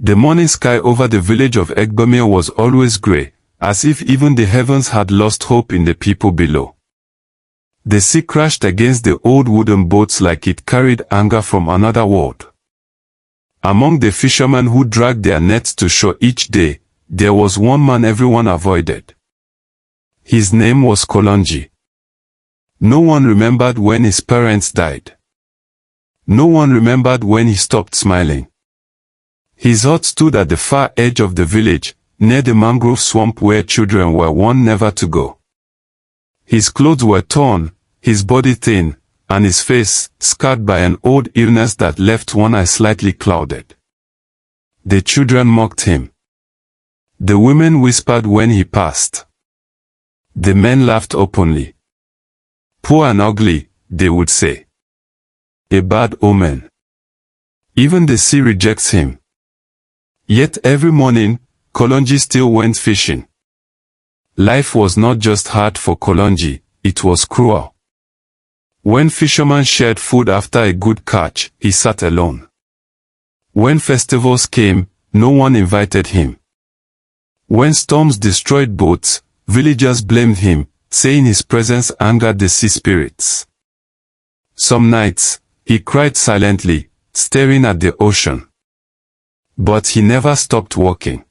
The morning sky over the village of Egbemere was always grey, as if even the heavens had lost hope in the people below. The sea crashed against the old wooden boats like it carried anger from another world. Among the fishermen who dragged their nets to shore each day, there was one man everyone avoided. His name was Kalonji. No one remembered when his parents died. No one remembered when he stopped smiling. His hut stood at the far edge of the village, near the mangrove swamp where children were warned never to go. His clothes were torn, his body thin, and his face scarred by an old illness that left one eye slightly clouded. The children mocked him. The women whispered when he passed. The men laughed openly. Poor and ugly, they would say. A bad omen. Even the sea rejects him. Yet every morning, Kalonji still went fishing. Life was not just hard for Kalonji, it was cruel. When fishermen shared food after a good catch, he sat alone. When festivals came, no one invited him. When storms destroyed boats, villagers blamed him, saying his presence angered the sea spirits. Some nights, he cried silently, staring at the ocean. But he never stopped walking.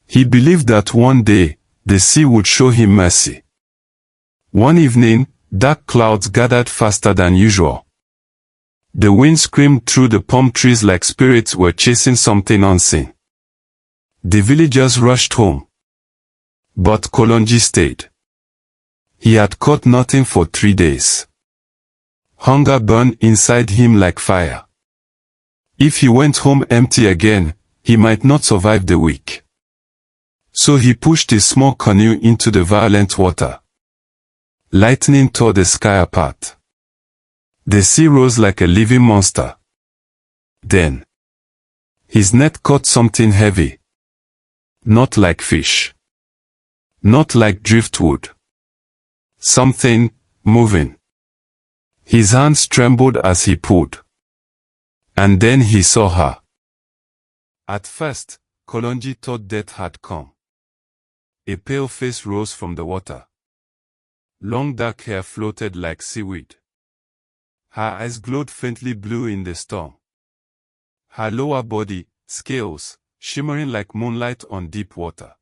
He believed that one day, the sea would show him mercy. One evening, dark clouds gathered faster than usual. The wind screamed through the palm trees like spirits were chasing something unseen. The villagers rushed home. But Kalonji stayed. He had caught nothing for 3 days. Hunger burned inside him like fire. If he went home empty again, he might not survive the week. So he pushed his small canoe into the violent water. Lightning tore the sky apart. The sea rose like a living monster. Then, his net caught something heavy. Not like fish. Not like driftwood. Something moving. His hands trembled as he pulled. And then he saw her. At first, Kalonji thought death had come. A pale face rose from the water. Long dark hair floated like seaweed. Her eyes glowed faintly blue in the storm. Her lower body, scales, shimmering like moonlight on deep water.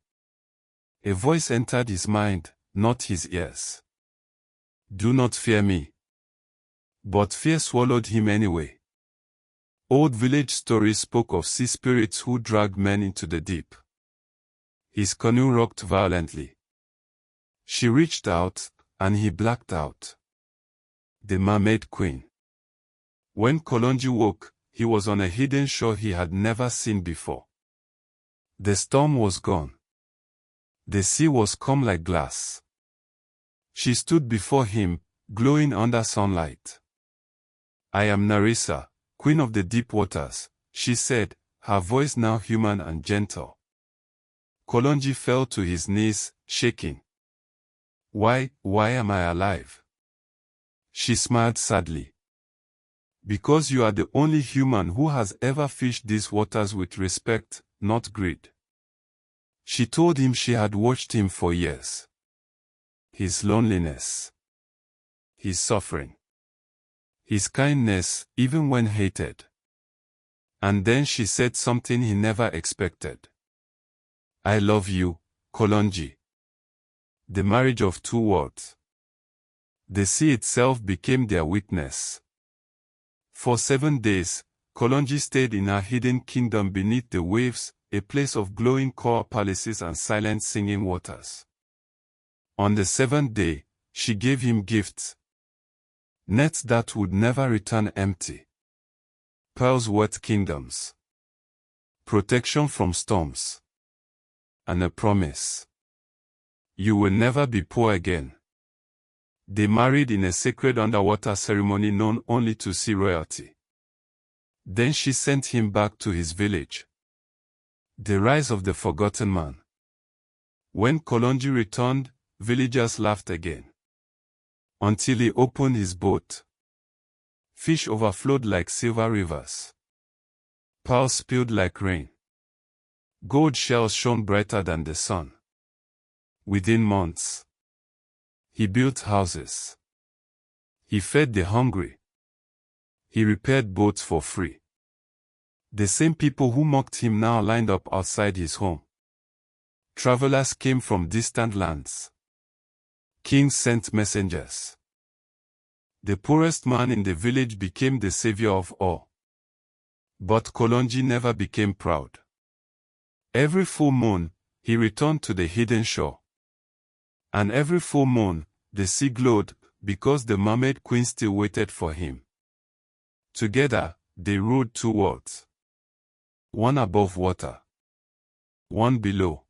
A voice entered his mind, not his ears. Do not fear me. But fear swallowed him anyway. Old village stories spoke of sea spirits who dragged men into the deep. His canoe rocked violently. She reached out, and he blacked out. The Mermaid Queen. When Kalonji woke, he was on a hidden shore he had never seen before. The storm was gone. The sea was calm like glass. She stood before him, glowing under sunlight. I am Narissa, Queen of the Deep Waters, she said, her voice now human and gentle. Kalonji fell to his knees, shaking. Why am I alive? She smiled sadly. Because you are the only human who has ever fished these waters with respect, not greed. She told him she had watched him for years. His loneliness. His suffering. His kindness, even when hated. And then she said something he never expected. I love you, Kalonji. The marriage of two worlds. The sea itself became their witness. For 7 days, Kalonji stayed in her hidden kingdom beneath the waves, a place of glowing coral palaces and silent singing waters. On the 7th day, she gave him gifts. Nets that would never return empty. Pearls worth kingdoms. Protection from storms. And a promise. You will never be poor again. They married in a sacred underwater ceremony known only to sea royalty. Then she sent him back to his village. The rise of the forgotten man. When Kalonji returned, villagers laughed again. Until he opened his boat. Fish overflowed like silver rivers. Pearls spilled like rain. Gold shells shone brighter than the sun. Within months, he built houses. He fed the hungry. He repaired boats for free. The same people who mocked him now lined up outside his home. Travelers came from distant lands. Kings sent messengers. The poorest man in the village became the savior of all. But Kalonji never became proud. Every full moon, he returned to the hidden shore. And every full moon, the sea glowed, because the Mermaid Queen still waited for him. Together, they ruled two worlds. One above water. One below.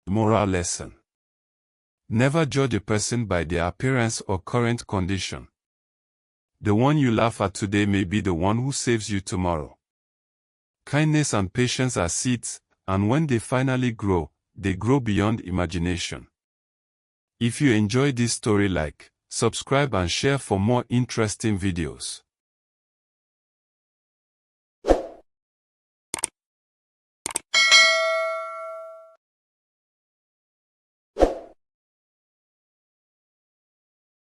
Moral lesson. Never judge a person by their appearance or current condition. The one you laugh at today may be the one who saves you tomorrow. Kindness and patience are seeds, and when they finally grow, they grow beyond imagination. If you enjoy this story, like, subscribe and share for more interesting videos.